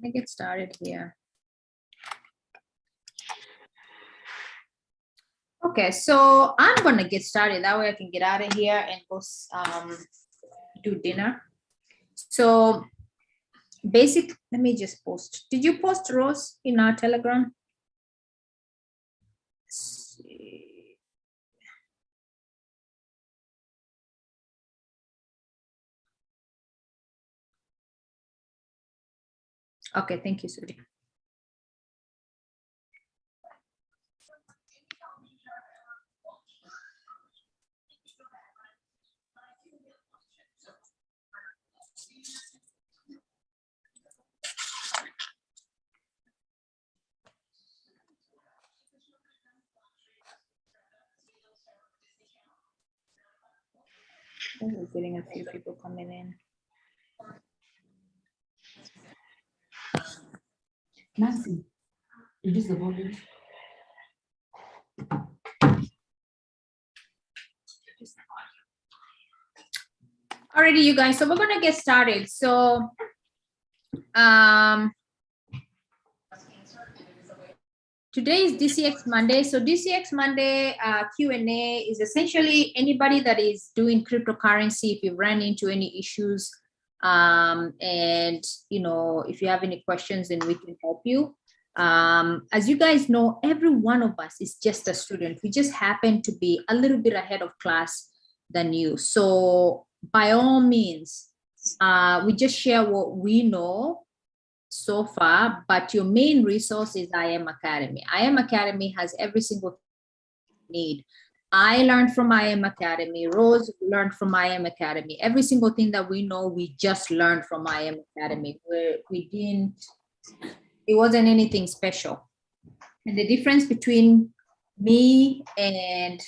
me get started here. Okay, so I'm gonna get started. That way I can get out of here and go do dinner. So basic, let me just post. Did you post, Rose, in our Telegram? Let's see. Okay, thank you, Sudi. We're getting a few people coming in. Nancy, reduce the volume. Alrighty, you guys, so we're gonna get started. So today is DCX Monday. So DCX Monday Q&A is essentially anybody that is doing cryptocurrency, if you ran into any issues, and you know, if you have any questions, then we can help you. As you guys know, every one of us is just a student. We just happen to be a little bit ahead of class than you. So by all means, we just share what we know so far, but your main resource is IM Academy. IM Academy has every single need. I learned from IM Academy. Rose learned from IM Academy. Every single thing that we know, we just learned from IM Academy. We didn't, it wasn't anything special. And the difference between me and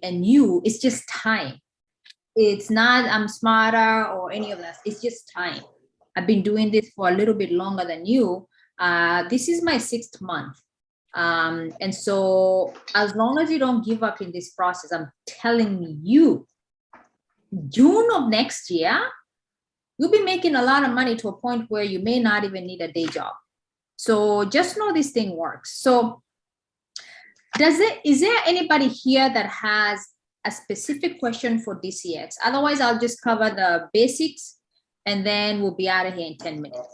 you is just time. It's not I'm smarter or any of that. It's just time. I've been doing this for a little bit longer than you. This is my 6th month. And so as long as you don't give up in this process, I'm telling you, June of next year, you'll be making a lot of money to a point where you may not even need a day job. So just know this thing works. So is there anybody here that has a specific question for DCX? Otherwise, I'll just cover the basics and then we'll be out of here in 10 minutes.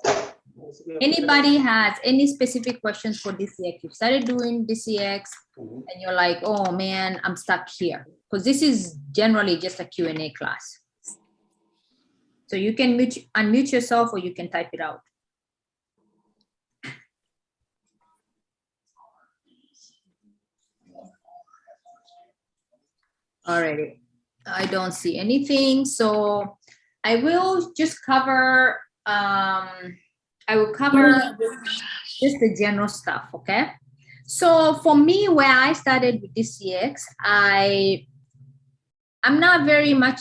Anybody has any specific questions for DCX? You've started doing DCX and you're like, oh man, I'm stuck here. Because this is generally just a Q&A class. So you can unmute yourself or you can type it out. Alrighty, I don't see anything. So I will just cover, I will cover just the general stuff, okay? So for me, where I started with DCX, I'm not very much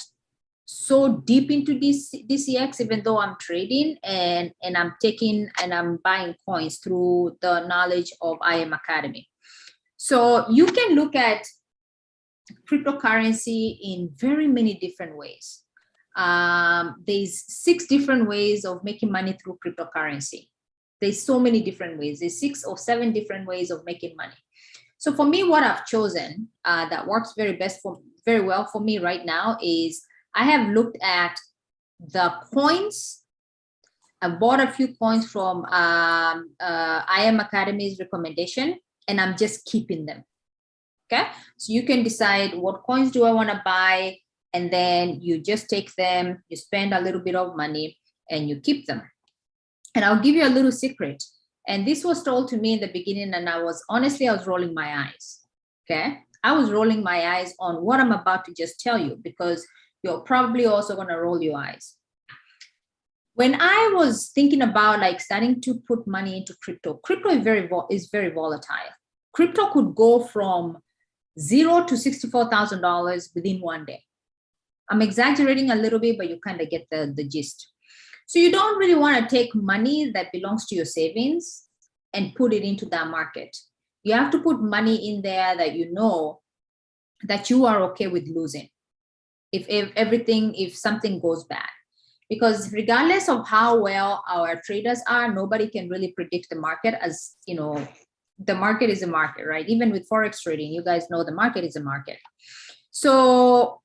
so deep into DCX, even though I'm trading and I'm buying coins through the knowledge of IM Academy. So you can look at cryptocurrency in very many different ways. There's 6 different ways of making money through cryptocurrency. There's so many different ways. There's 6 or 7 different ways of making money. So for me, what I've chosen that works very well for me right now is I have looked at the coins. I bought a few coins from IM Academy's recommendation, and I'm just keeping them. Okay, so you can decide what coins do I want to buy, and then you just take them, you spend a little bit of money, and you keep them. And I'll give you a little secret. And this was told to me in the beginning, and I was rolling my eyes. Okay, I was rolling my eyes on what I'm about to just tell you, because you're probably also going to roll your eyes. When I was thinking about like starting to put money into crypto is very volatile. Crypto could go from $0 to $64,000 within one day. I'm exaggerating a little bit, but you kind of get the gist. So you don't really want to take money that belongs to your savings and put it into that market. You have to put money in there that you know that you are okay with losing if something goes bad. because regardless of how well our traders are, nobody can really predict the market. As you know, the market is a market, right? Even with Forex trading, you guys know the market is a market. So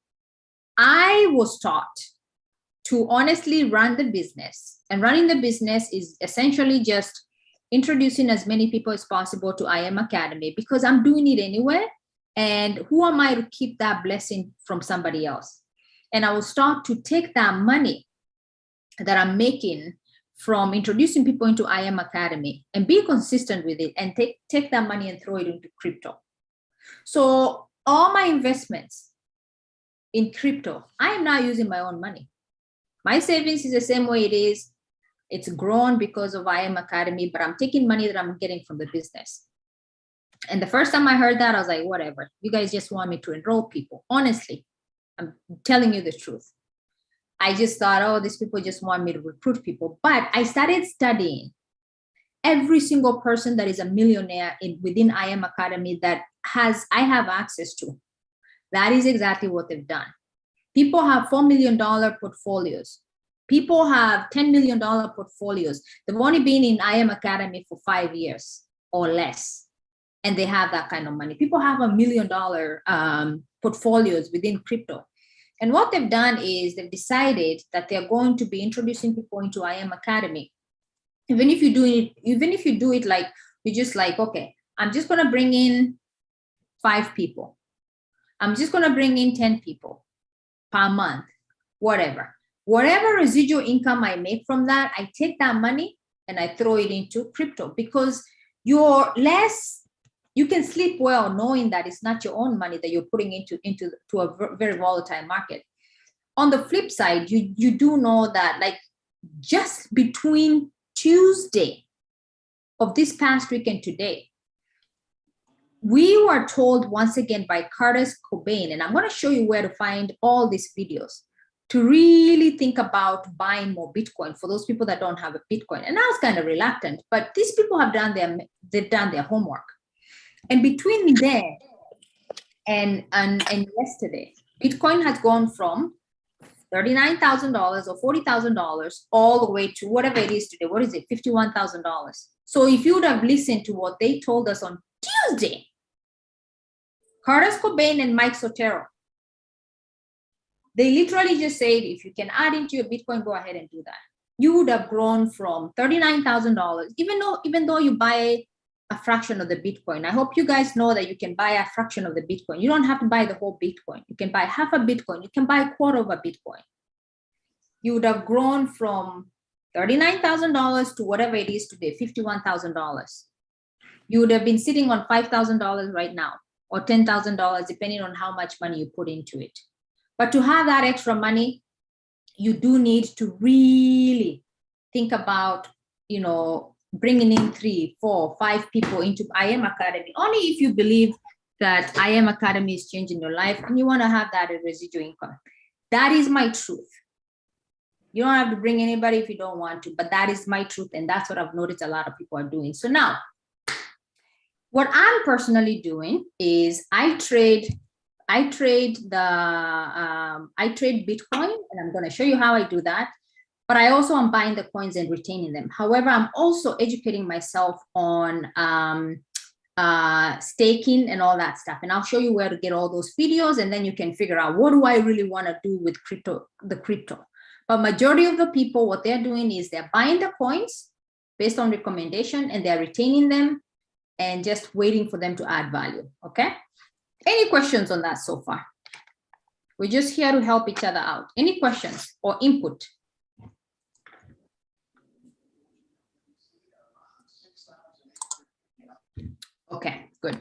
I was taught to honestly run the business, and running the business is essentially just introducing as many people as possible to IM Academy, because I'm doing it anyway. And who am I to keep that blessing from somebody else? And I will start to take that money that I'm making from introducing people into IM Academy and be consistent with it, and take that money and throw it into crypto. So all my investments in crypto, I am now using my own money. My savings is the same way it is. It's grown because of IM Academy, but I'm taking money that I'm getting from the business. And the first time I heard that, I was like, whatever, you guys just want me to enroll people. Honestly, I'm telling you the truth. I just thought, oh, these people just want me to recruit people. But I started studying every single person that is a millionaire within IM Academy that I have access to. That is exactly what they've done. People have $4 million portfolios. People have $10 million portfolios. They've only been in IM Academy for 5 years or less, and they have that kind of money. People have $1 million portfolios within crypto. And what they've done is they've decided that they're going to be introducing people into IM Academy. Even if you do it like, you're just like, okay, I'm just going to bring in 5 people. I'm just going to bring in 10 people per month, whatever residual income I make from that, I take that money and I throw it into crypto, because you can sleep well knowing that it's not your own money that you're putting into a very volatile market. On the flip side, you do know that, like, just between Tuesday of this past week and today, we were told once again by Curtis Cobain, and I'm going to show you where to find all these videos, to really think about buying more Bitcoin for those people that don't have a Bitcoin. And I was kind of reluctant, but these people have done their homework. And between there and yesterday, Bitcoin has gone from $39,000 or $40,000 all the way to whatever it is today. What is it? $51,000. So if you would have listened to what they told us on Tuesday, Curtis Cobain and Mike Sotero, they literally just said, if you can add into your Bitcoin, go ahead and do that. You would have grown from $39,000, even though you buy a fraction of the Bitcoin. I hope you guys know that you can buy a fraction of the Bitcoin. You don't have to buy the whole Bitcoin. You can buy half a Bitcoin. You can buy a quarter of a Bitcoin. You would have grown from $39,000 to whatever it is today, $51,000. You would have been sitting on $5,000 right now, or $10,000, depending on how much money you put into it. But to have that extra money, you do need to really think about, bringing in 3, 4, 5 people into IM Academy, only if you believe that IM Academy is changing your life and you want to have that as residual income. That is my truth. You don't have to bring anybody if you don't want to, but that is my truth. And that's what I've noticed a lot of people are doing. So now, what I'm personally doing is I trade Bitcoin, and I'm going to show you how I do that. But I also am buying the coins and retaining them. However, I'm also educating myself on staking and all that stuff. And I'll show you where to get all those videos, and then you can figure out, what do I really want to do with crypto. But majority of the people, what they're doing is they're buying the coins based on recommendation, and they're retaining them and just waiting for them to add value. Okay. Any questions on that so far? We're just here to help each other out. Any questions or input? Okay, good.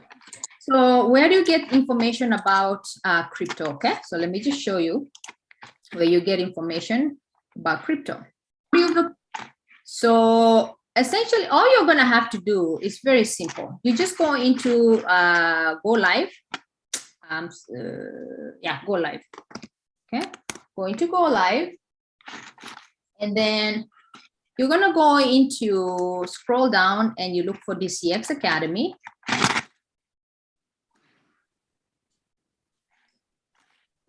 So where do you get information about crypto? Okay, so let me just show you where you get information about crypto. So essentially, all you're going to have to do is very simple. You just go into Go Live. Go Live. Okay, go into Go Live, and then you're going to go into, scroll down, and you look for DCX Academy.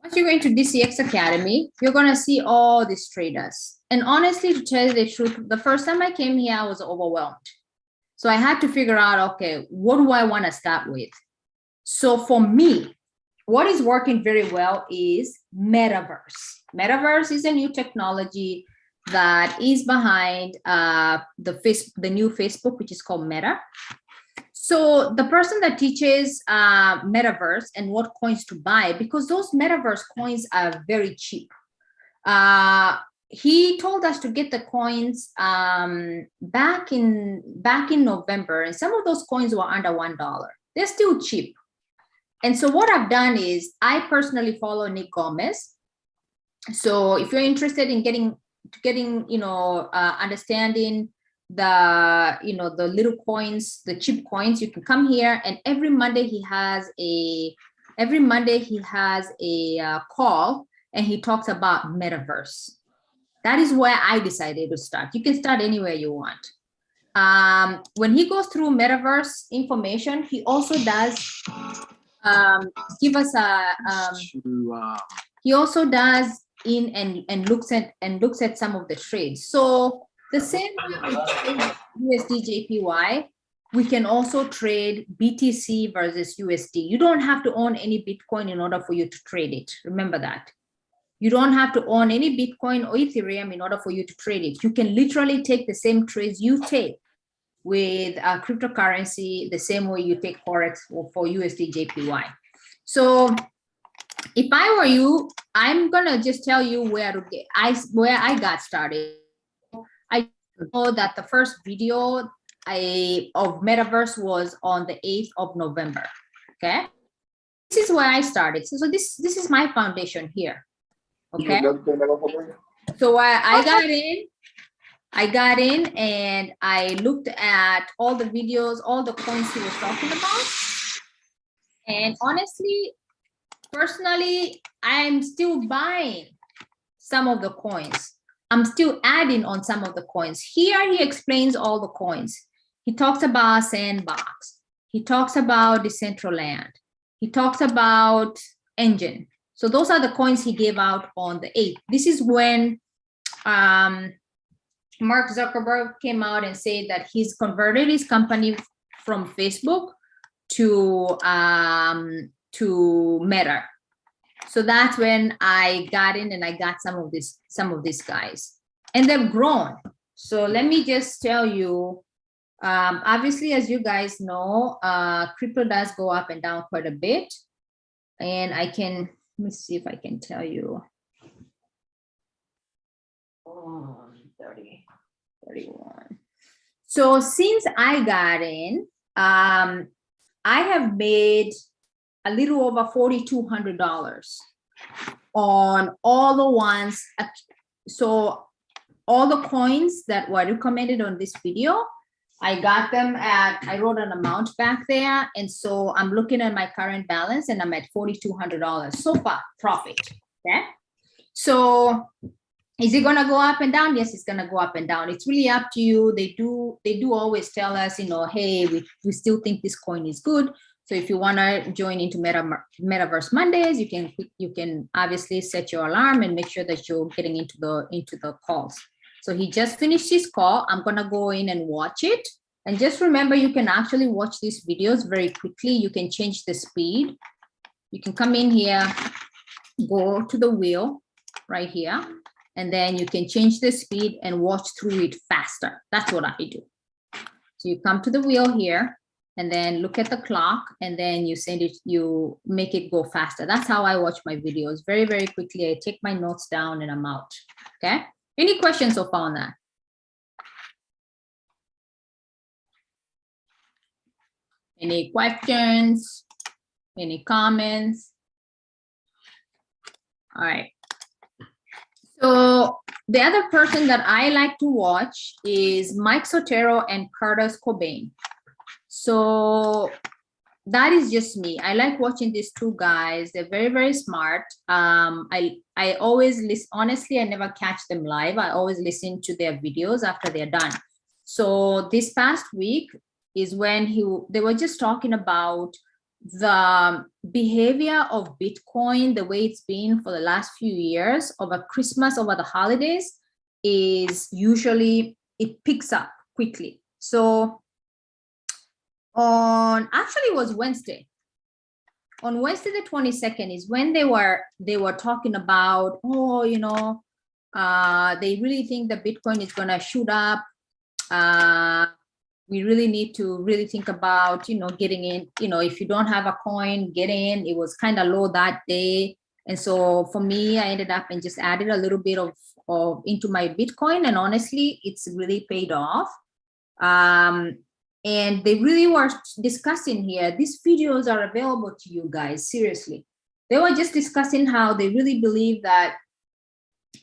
Once you go into DCX Academy, you're going to see all these traders. And honestly, to tell you the truth, the first time I came here, I was overwhelmed. So I had to figure out, okay, what do I want to start with? So for me, what is working very well is Metaverse. Metaverse is a new technology that is behind the new Facebook, which is called Meta. So the person that teaches Metaverse and what coins to buy, because those Metaverse coins are very cheap. He told us to get the coins back in November, and some of those coins were under $1. They're still cheap. And so what I've done is I personally follow Nick Gomez. So if you're interested in getting understanding the little coins, the cheap coins, you can come here, and every Monday he has a call, and he talks about Metaverse. That is where I decided to start. You can start anywhere you want. When he goes through Metaverse information, he also does give us he also does in and looks at some of the trades. So the same with USD JPY, we can also trade BTC versus USD. You don't have to own any Bitcoin in order for you to trade it. Remember that. You don't have to own any Bitcoin or Ethereum in order for you to trade it. You can literally take the same trades you take with cryptocurrency the same way you take Forex for USD JPY. So if I were you, I'm gonna just tell you where I got started. I know that the first video of Metaverse was on the 8th of November. Okay, this is where I started. So this is my foundation here. Okay, so I got in and I looked at all the videos, all the coins he was talking about. And honestly, personally, I'm still buying some of the coins. I'm still adding on some of the coins. Here he explains all the coins. He talks about Sandbox. He talks about Decentraland. He talks about Engine. So those are the coins he gave out on the 8th. This is when Mark Zuckerberg came out and said that he's converted his company from Facebook to Meta. So that's when I got in and I got some of these guys, and they've grown. So let me just tell you, obviously, as you guys know, crypto does go up and down quite a bit. And let me see if I can tell you. 30, 31. So since I got in, I have made a little over $4,200 on all the ones. So all the coins that were recommended on this video, I got them I wrote an amount back there. And so I'm looking at my current balance and I'm at $4,200 so far profit. Okay. So is it gonna go up and down? Yes, it's gonna go up and down. It's really up to you. They do always tell us, hey, we still think this coin is good. So if you wanna join into Metaverse Mondays, you can obviously set your alarm and make sure that you're getting into the calls. So he just finished his call. I'm gonna go in and watch it. And just remember, you can actually watch these videos very quickly. You can change the speed. You can come in here, go to the wheel right here, and then you can change the speed and watch through it faster. That's what I do. So you come to the wheel here and then look at the clock, and then you make it go faster. That's how I watch my videos, very, very quickly. I take my notes down and I'm out, okay? Any questions so far on that? Any questions? Any comments? All right. So the other person that I like to watch is Mike Sotero and Curtis Cobain. So that is just me. I like watching these two guys. They're very, very smart. I always listen. Honestly, I never catch them live. I always listen to their videos after they're done. So this past week is when they were just talking about the behavior of Bitcoin, the way it's been for the last few years over Christmas, over the holidays, is usually it picks up quickly. So actually it was Wednesday. On Wednesday the 22nd is when they were talking about, oh, you know, they really think that Bitcoin is going to shoot up. We really need to really think about, you know, getting in, you know, if you don't have a coin, get in. It was kind of low that day. And so for me, I ended up and just added a little bit of into my Bitcoin. And honestly, it's really paid off. And they really were discussing here, these videos are available to you guys, seriously. They were just discussing how they really believe that,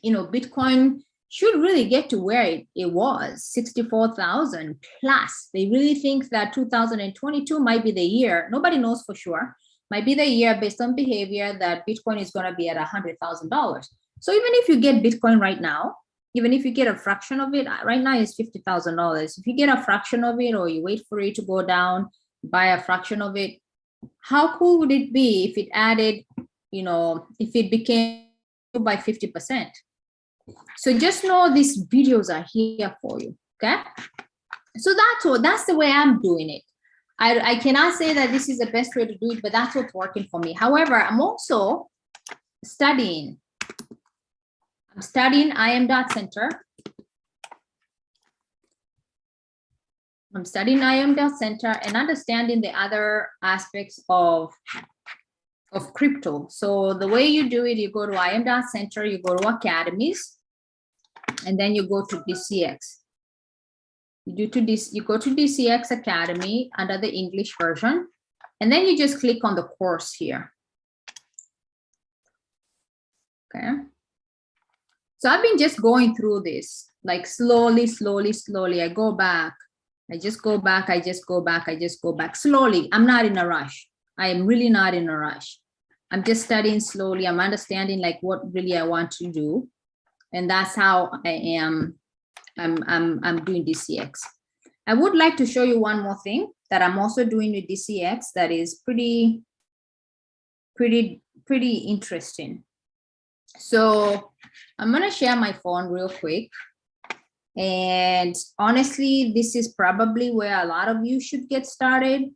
you know, Bitcoin should really get to where it was, 64,000 plus. They really think that 2022 might be the year. Nobody knows for sure. Might be the year based on behavior that Bitcoin is going to be at $100,000. So even if you get Bitcoin right now, even if you get a fraction of it, right now it's $50,000. If you get a fraction of it, or you wait for it to go down, buy a fraction of it, how cool would it be if it added, you know, if it became by 50%? So just know these videos are here for you, okay? So that's the way I'm doing it. I cannot say that this is the best way to do it, but that's what's working for me. However, I'm also studying. I'm studying IM.Center. I'm studying IM.Center and understanding the other aspects of crypto. So the way you do it, you go to IM.Center, you go to Academies, and then you go to DCX. You go to DCX Academy under the English version, and then you just click on the course here. Okay. So I've been just going through this, like slowly. I go back. I just go back. I just go back slowly. I'm not in a rush. I am really not in a rush. I'm just studying slowly. I'm understanding like what really I want to do. And that's how I am. I'm doing DCX. I would like to show you one more thing that I'm also doing with DCX that is pretty interesting. So I'm gonna share my phone real quick. And honestly, this is probably where a lot of you should get started.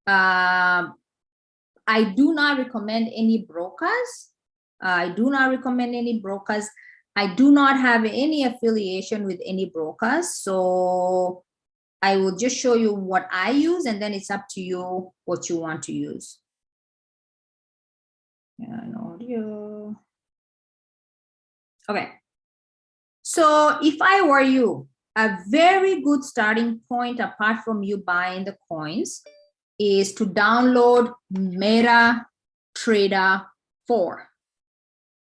I do not recommend any brokers. I do not recommend any brokers. I do not have any affiliation with any brokers. So I will just show you what I use, and then it's up to you what you want to use. And audio. Okay. So if I were you, a very good starting point, apart from you buying the coins, is to download MetaTrader 4.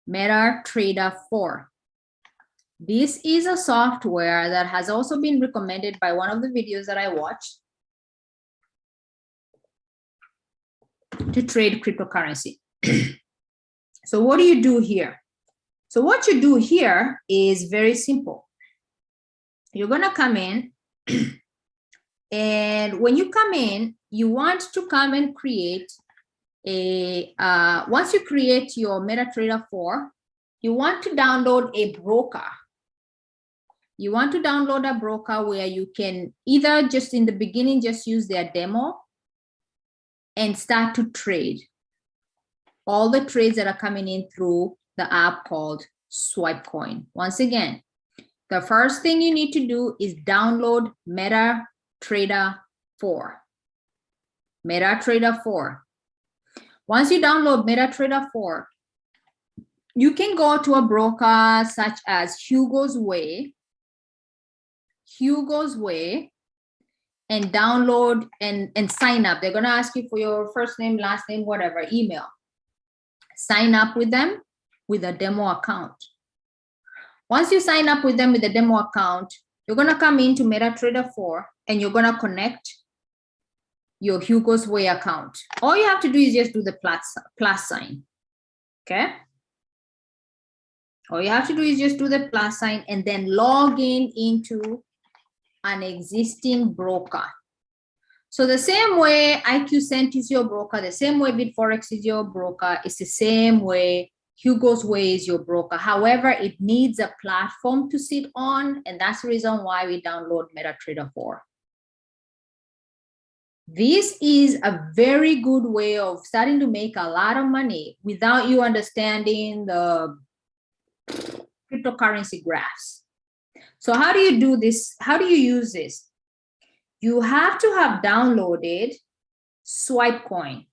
MetaTrader 4. This is a software that has also been recommended by one of the videos that I watched to trade cryptocurrency. So what do you do here? So what you do here is very simple. You're going to come in, and when you come in, you want to come and create a, once you create your MetaTrader 4, you want to download a broker. You want to download a broker where you can either just in the beginning, just use their demo and start to trade all the trades that are coming in through the app called Swipecoin. Once again, the first thing you need to do is download MetaTrader 4. MetaTrader 4. Once you download MetaTrader 4, you can go to a broker such as Hugo's Way, and download and sign up. They're going to ask you for your first name, last name, whatever, email. Sign up with them with a demo account. Once you sign up with them with a demo account, you're going to come into MetaTrader 4 and you're going to connect your Hugo's Way account. All you have to do is just do the plus sign. Okay. All you have to do is just do the plus sign and then log in into an existing broker. So the same way IQCent is your broker, the same way BitForex is your broker, it's the same way Hugo's Way is your broker. However, it needs a platform to sit on, and that's the reason why we download MetaTrader 4. This is a very good way of starting to make a lot of money without you understanding the cryptocurrency graphs. So how do you do this? How do you use this? You have to have downloaded Swipecoin.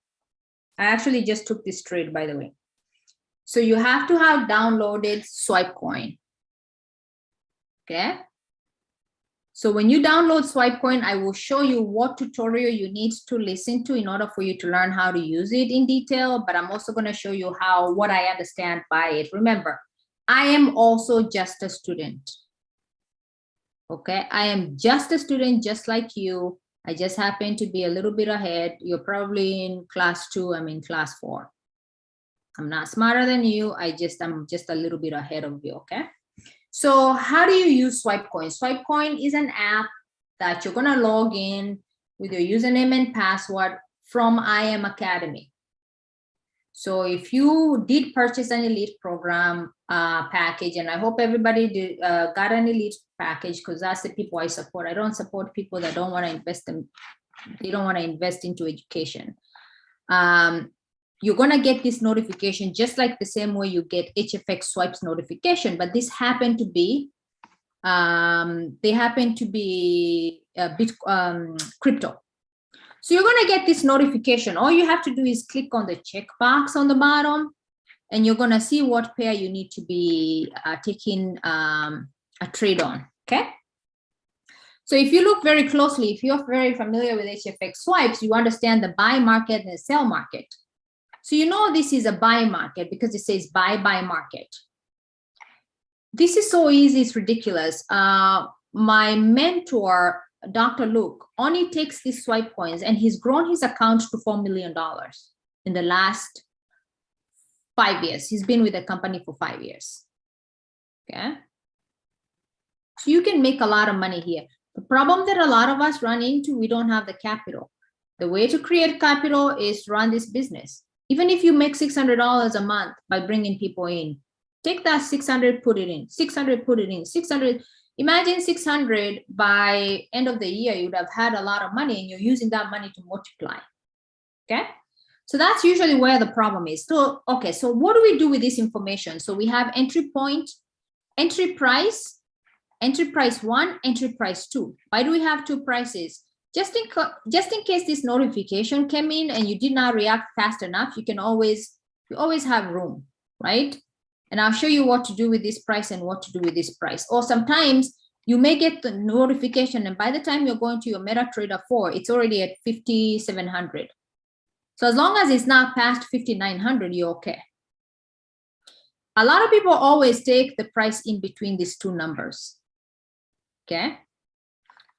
I actually just took this trade, by the way. So you have to have downloaded Swipecoin. Okay. So when you download Swipecoin, I will show you what tutorial you need to listen to in order for you to learn how to use it in detail. But I'm also going to show you what I understand by it. Remember, I am also just a student. Okay, I am just a student, just like you. I just happen to be a little bit ahead. You're probably in class 2. I'm in class 4. I'm not smarter than you. I'm just a little bit ahead of you. Okay. So how do you use Swipecoin? Swipecoin is an app that you're gonna log in with your username and password from IM Academy. So if you did purchase an elite program package, and I hope everybody got an elite package, because that's the people I support. I don't support people that don't want to invest they don't want to invest into education. You're going to get this notification just like the same way you get HFX swipes notification, but this happened to be they happen to be crypto. So you're going to get this notification. All you have to do is click on the checkbox on the bottom, and you're going to see what pair you need to be taking a trade on. Okay. So if you look very closely, if you're very familiar with HFX swipes, you understand the buy market and the sell market. So you know this is a buy market because it says buy market. This is so easy, it's ridiculous. My mentor, Dr. Luke, only takes these Swipecoins, and he's grown his account to $4 million in the last 5 years. He's been with the company for 5 years. Okay. So you can make a lot of money here. The problem that a lot of us run into, we don't have the capital. The way to create capital is run this business. Even if you make $600 a month by bringing people in, take that 600, put it in, 600, put it in, 600. Imagine 600 by end of the year, you'd have had a lot of money, and you're using that money to multiply. Okay. So that's usually where the problem is. So, okay. So what do we do with this information? So we have entry point, entry price 1, entry price 2. Why do we have 2 prices? Just in case this notification came in and you did not react fast enough, you always have room, right? And I'll show you what to do with this price and what to do with this price. Or sometimes you may get the notification, and by the time you're going to your MetaTrader 4, it's already at 5,700. So as long as it's not past 5,900, you're okay. A lot of people always take the price in between these two numbers. Okay.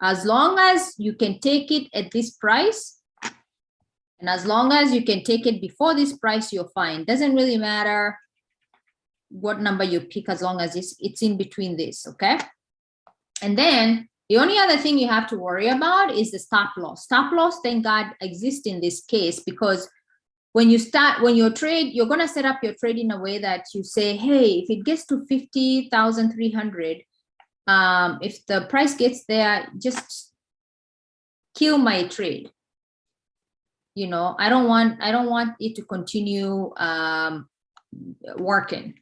As long as you can take it at this price, and as long as you can take it before this price, you're fine. Doesn't really matter what number you pick, as long as it's in between this. Okay. And then the only other thing you have to worry about is the stop loss. Stop loss, thank God, exists in this case, because when you trade, you're going to set up your trade in a way that you say, hey, if it gets to 50,300, if the price gets there, just kill my trade. You know, I don't want it to continue working.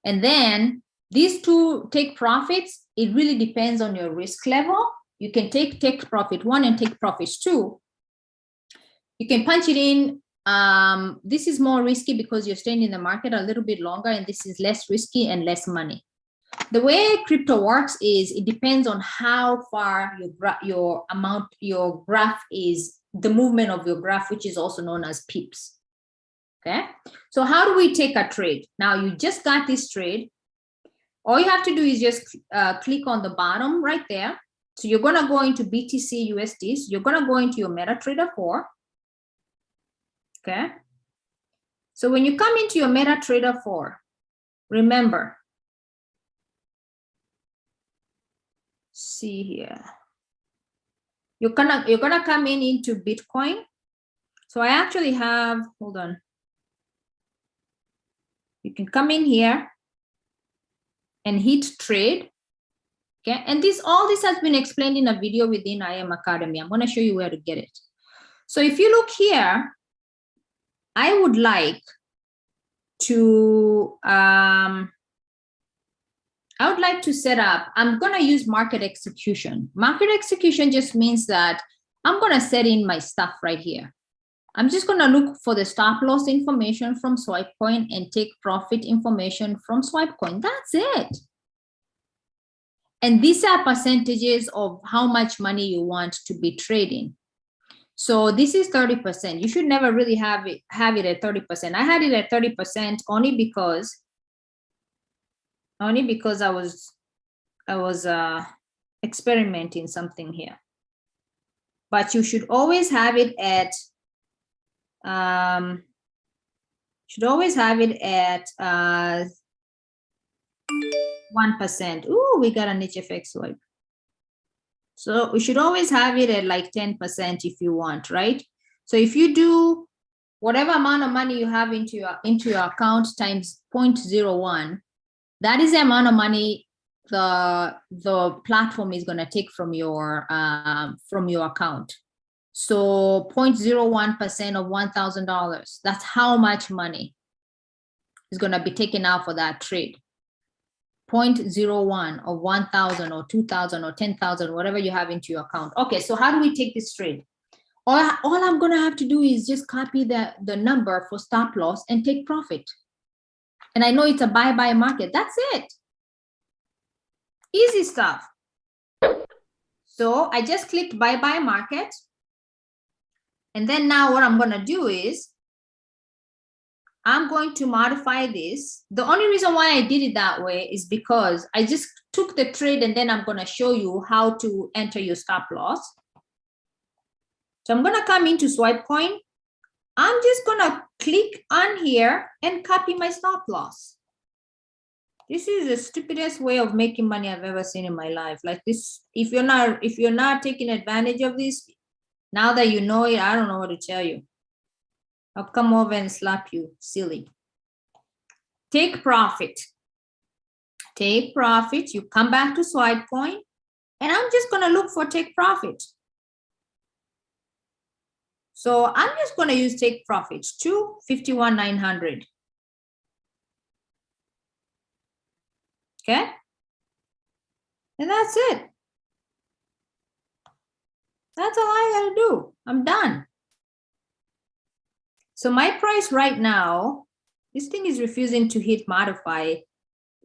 And then these two take profits. It really depends on your risk level. You can take profit 1 and take profits 2. You can punch it in. This is more risky because you're staying in the market a little bit longer, and this is less risky and less money. The way crypto works is it depends on how far your graph is, the movement of your graph, which is also known as pips. Okay. So how do we take a trade? Now you just got this trade. All you have to do is just click on the bottom right there. So you're going to go into BTC USD. So you're going to go into your MetaTrader 4. Okay. So when you come into your MetaTrader 4, remember, see here. you're gonna come into Bitcoin. So I actually have, hold on. You can come in here and hit trade. Okay, and all this has been explained in a video within IM Academy. I'm going to show you where to get it. So if you look here, I would like to set up, I'm going to use market execution. Market execution just means that I'm going to set in my stuff right here. I'm just going to look for the stop loss information from SwipeCoin and take profit information from SwipeCoin. That's it. And these are percentages of how much money you want to be trading. So this is 30%. You should never really have it at 30%. I had it at 30% only because I was experimenting something here. But you should always have it at 1%. Ooh, we got an HFX swipe. So we should always have it at like 10% if you want, right? So if you do whatever amount of money you have into your account times 0.01, that is the amount of money the platform is going to take from your account. So 0.01% of $1,000. That's how much money is going to be taken out for that trade. 0.01 of 1,000 or 2,000 or 10,000, whatever you have into your account. Okay, so how do we take this trade? All I'm going to have to do is just copy the number for stop loss and take profit. And I know it's a buy market. That's it. Easy stuff. So I just clicked buy market. And then now what I'm going to do is I'm going to modify this. The only reason why I did it that way is because I just took the trade and then I'm going to show you how to enter your stop loss. So I'm going to come into SwipeCoin. I'm just going to click on here and copy my stop loss. This is the stupidest way of making money I've ever seen in my life. Like this, if you're not taking advantage of this, now that you know it, I don't know what to tell you. I'll come over and slap you, silly. Take profit. Take profit. You come back to SwipeCoin, and I'm just going to look for take profit. So I'm just going to use take profit to 51,900. Okay. And that's it. That's all I got to do. I'm done. So my price right now, this thing is refusing to hit modify.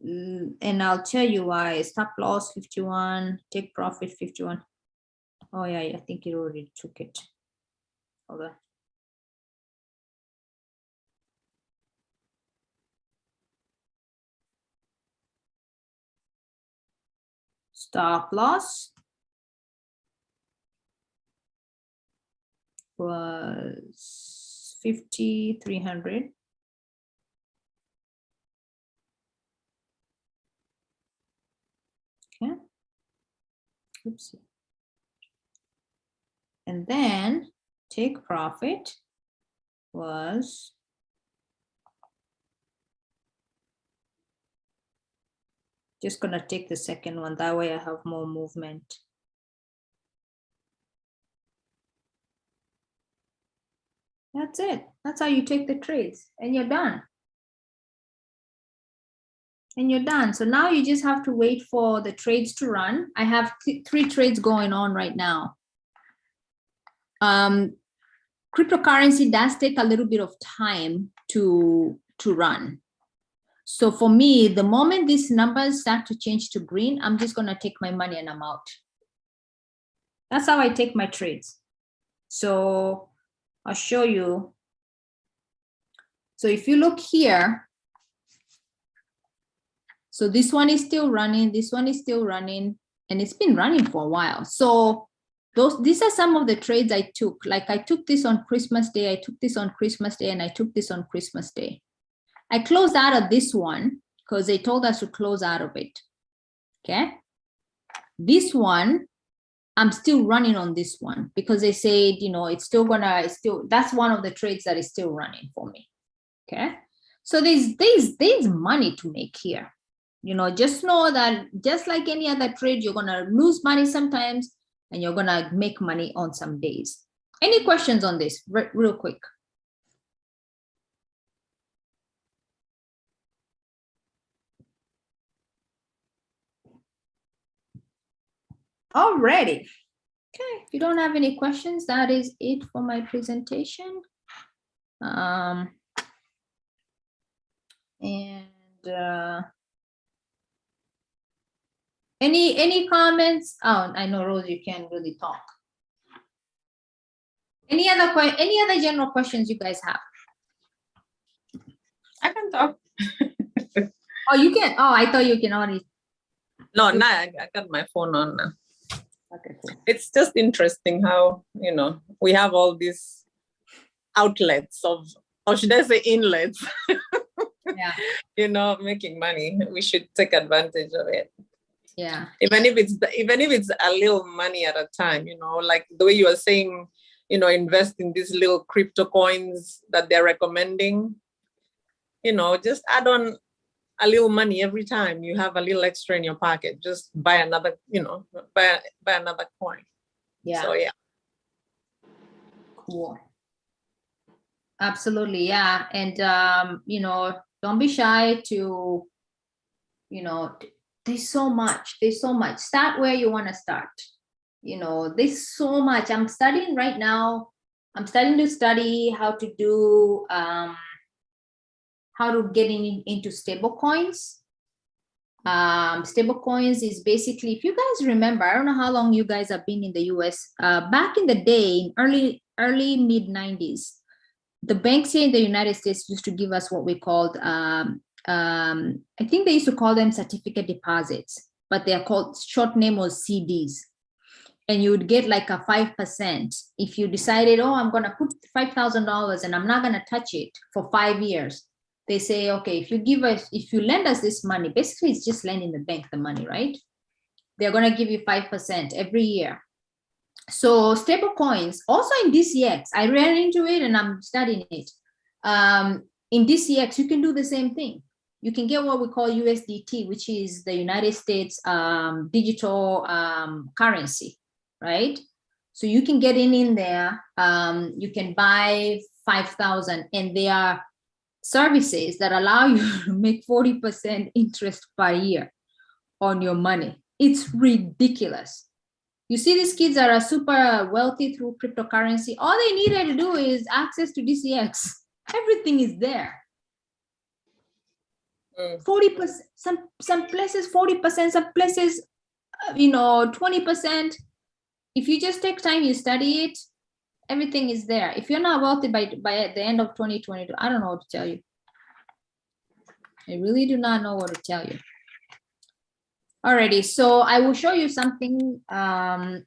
And I'll tell you why. Stop loss 51, take profit 51. Oh yeah, I think it already took it. Hold on. Stop loss was 5,300. Okay. Oops. And then take profit was just gonna take the second one. That way I have more movement. That's it. That's how you take the trades and you're done. And you're done. So now you just have to wait for the trades to run. I have 3 trades going on right now. Cryptocurrency does take a little bit of time to run. So for me, the moment these numbers start to change to green, I'm just going to take my money and I'm out. That's how I take my trades. So I'll show you. So if you look here, so this one is still running, this one is still running, and it's been running for a while. So these are some of the trades I took. Like I took this on Christmas Day, I took this on Christmas Day, and I took this on Christmas Day. I closed out of this one because they told us to close out of it. Okay. This one, I'm still running on this one because they said, it's still that's one of the trades that is still running for me. Okay. So there's money to make here. Just know that just like any other trade, you're going to lose money sometimes and you're going to make money on some days. Any questions on this real quick? Alrighty. Okay, if you don't have any questions, that is it for my presentation. Any comments? Oh, I know, Rose, you can't really talk. Any other general questions you guys have? I can talk. Oh, you can. Oh, I thought you can already. No, I got my phone on now. Okay, cool. It's just interesting how, we have all these outlets of, or should I say inlets, Yeah. Making money. We should take advantage of it. Yeah. Even if it's a little money at a time, like the way you are saying, invest in these little crypto coins that they're recommending, just add on a little money every time you have a little extra in your pocket. Just buy another, buy another coin. Yeah. So yeah. Cool. Absolutely. Yeah. And, don't be shy to, there's so much. Start where you want to start. There's so much. I'm studying right now. I'm starting to study how to do, how to get into stable coins. Stable coins is basically, if you guys remember, I don't know how long you guys have been in the US. Back in the day, in early mid 90s, the banks here in the United States used to give us what we called, I think they used to call them certificate deposits, but they are called, short name was CDs. And you would get like a 5% if you decided, oh, I'm going to put $5,000 and I'm not going to touch it for 5 years. They say, okay, if you lend us this money, basically it's just lending the bank the money, right? They're going to give you 5% every year. So stable coins, also in DCX, I ran into it and I'm studying it. In DCX, you can do the same thing. You can get what we call USDT, which is the United States digital currency, right? So you can get in there. You can buy 5,000, and there are services that allow you to make 40% interest per year on your money. It's ridiculous. You see these kids that are super wealthy through cryptocurrency. All they needed to do is access to DCX. Everything is there. 40%, some places 40%, some places 20%. If you just take time, you study it, everything is there. If you're not wealthy by the end of 2022, I don't know what to tell you. I really do not know what to tell you. Alrighty, so I will show you something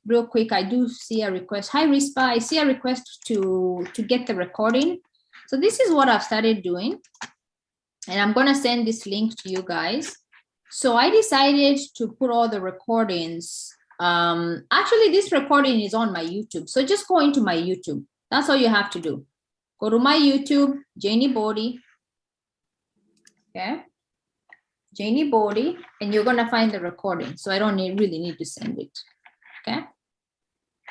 real quick. I do see a request. Hi, Rispa. I see a request to get the recording. So this is what I've started doing. And I'm going to send this link to you guys. So I decided to put all the recordings. Actually, this recording is on my YouTube. So just go into my YouTube. That's all you have to do. Go to my YouTube, Janie Bodie. Okay. Janie Bodie, and you're going to find the recording. So I don't really need to send it. Okay.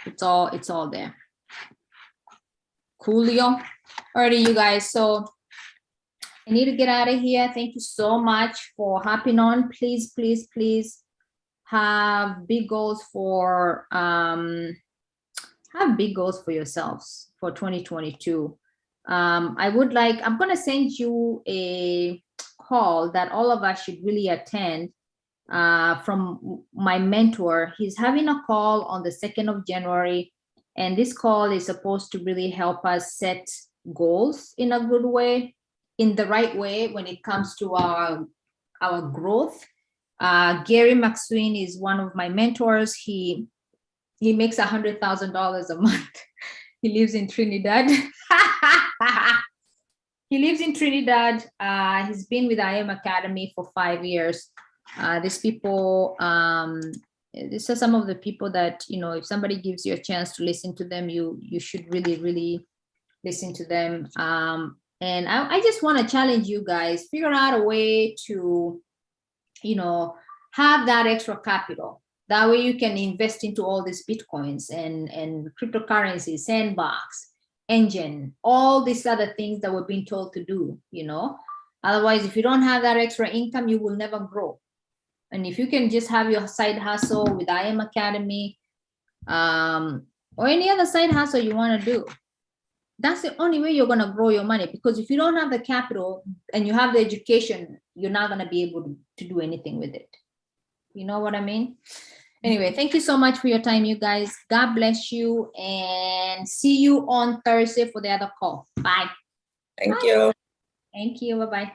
It's all there. Coolio. Alrighty, you guys. So I need to get out of here. Thank you so much for hopping on. Please, please, please have big goals for yourselves for 2022. I'm going to send you a call that all of us should really attend from my mentor. He's having a call on the 2nd of January. And this call is supposed to really help us set goals in a good way, in the right way when it comes to our growth. Gary McSween is one of my mentors. He makes $100,000 a month. He lives in Trinidad. He lives in Trinidad. He's been with IM Academy for 5 years. These people, these are some of the people that, you know, if somebody gives you a chance to listen to them, you should really, really listen to them. And I just want to challenge you guys, figure out a way to, you know, have that extra capital. That way you can invest into all these Bitcoins and cryptocurrencies, Sandbox, Engine, all these other things that we're being told to do, you know. Otherwise, if you don't have that extra income, you will never grow. And if you can just have your side hustle with IM Academy, or any other side hustle you want to do, that's the only way you're going to grow your money. Because if you don't have the capital and you have the education, you're not going to be able to do anything with it. You know what I mean? Anyway, thank you so much for your time, you guys. God bless you, and see you on Thursday for the other call. Bye. Thank you. Thank you. Bye-bye.